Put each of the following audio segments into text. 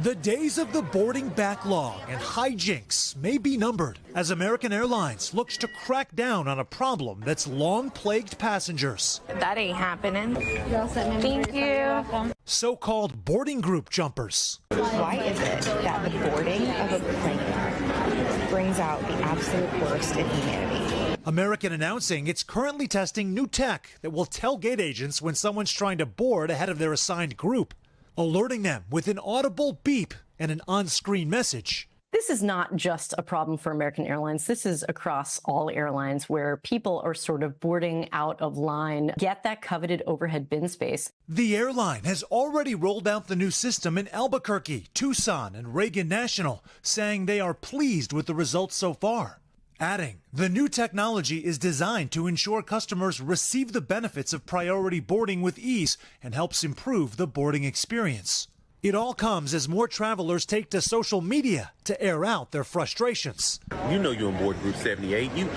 The days of the boarding backlog and hijinks may be numbered as American Airlines looks to crack down on a problem that's long plagued passengers. That ain't happening. Thank you. So-called boarding group jumpers. Why is it that the boarding of a plane brings out the absolute worst in humanity? American announcing it's currently testing new tech that will tell gate agents when someone's trying to board ahead of their assigned group, alerting them with an audible beep and an on-screen message. This is not just a problem for American Airlines. This is across all airlines where people are sort of boarding out of line, get that coveted overhead bin space. The airline has already rolled out the new system in Albuquerque, Tucson, and Reagan National, saying they are pleased with the results so far. Adding, the new technology is designed to ensure customers receive the benefits of priority boarding with ease and helps improve the boarding experience. It all comes as more travelers take to social media to air out their frustrations. You know you're on board Group 78. You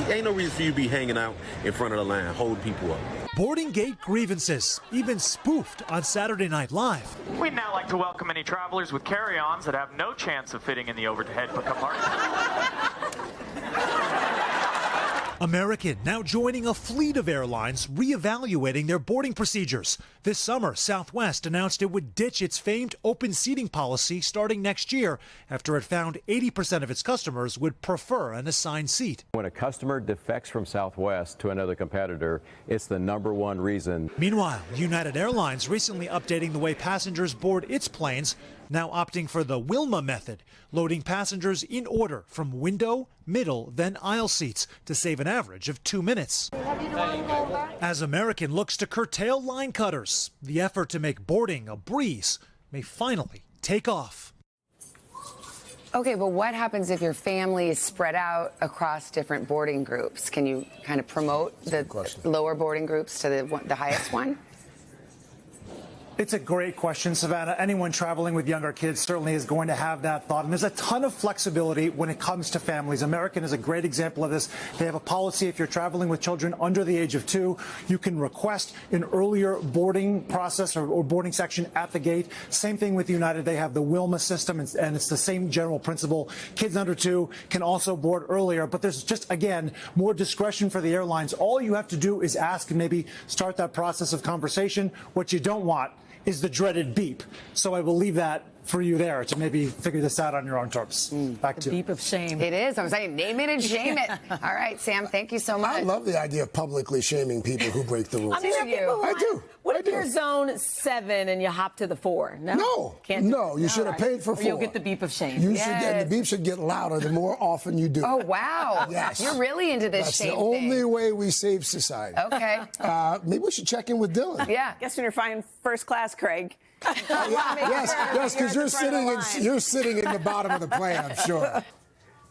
ain't no reason for you to be hanging out in front of the line, holding people up. Boarding gate grievances, even spoofed on Saturday Night Live. We'd now like to welcome any travelers with carry-ons that have no chance of fitting in the overhead compartment. American now joining a fleet of airlines reevaluating their boarding procedures. This summer, Southwest announced it would ditch its famed open seating policy starting next year after it found 80% of its customers would prefer an assigned seat. When a customer defects from Southwest to another competitor, it's the #1 reason. Meanwhile, United Airlines recently updating the way passengers board its planes, now opting for the Wilma method, loading passengers in order from window, middle, then aisle seats to save an average of 2 minutes. As American looks to curtail line cutters, the effort to make boarding a breeze may finally take off. Okay, but what happens if your family is spread out across different boarding groups? Can you kind of promote the lower boarding groups to the highest one? It's a great question, Savannah. Anyone traveling with younger kids certainly is going to have that thought. And there's a ton of flexibility when it comes to families. American is a great example of this. They have a policy if you're traveling with children under the age of 2, you can request an earlier boarding process or boarding section at the gate. Same thing with United. They have the Wilma system, and it's the same general principle. Kids under 2 can also board earlier, but there's just, again, more discretion for the airlines. All you have to do is ask and maybe start that process of conversation. What you don't want is the dreaded beep. So I will leave that for you there to maybe figure this out on your own terms. Back to Beep of shame. It is. I'm saying name it and shame it. All right, Sam, thank you so much. I love the idea of publicly shaming people who break the rules. I do. What if you're zone 7 and you hop to the 4? No. Can't no, you should have paid for 4. You'll get the beep of shame. You should get, the beep should get louder the more often you do. Oh, wow. Yes. You're really into this That's shame the only thing. way we save society. Okay. Maybe we should check in with Dylan. Yeah. Guess when you're flying first class, Craig. Yes, because you're sitting in the bottom of the plane, I'm sure.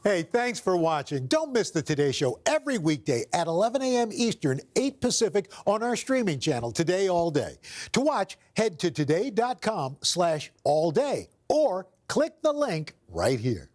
Hey, thanks for watching. Don't miss the Today Show every weekday at 11 a.m. Eastern, 8 Pacific on our streaming channel, Today All Day. To watch, head to today.com/allday or click the link right here.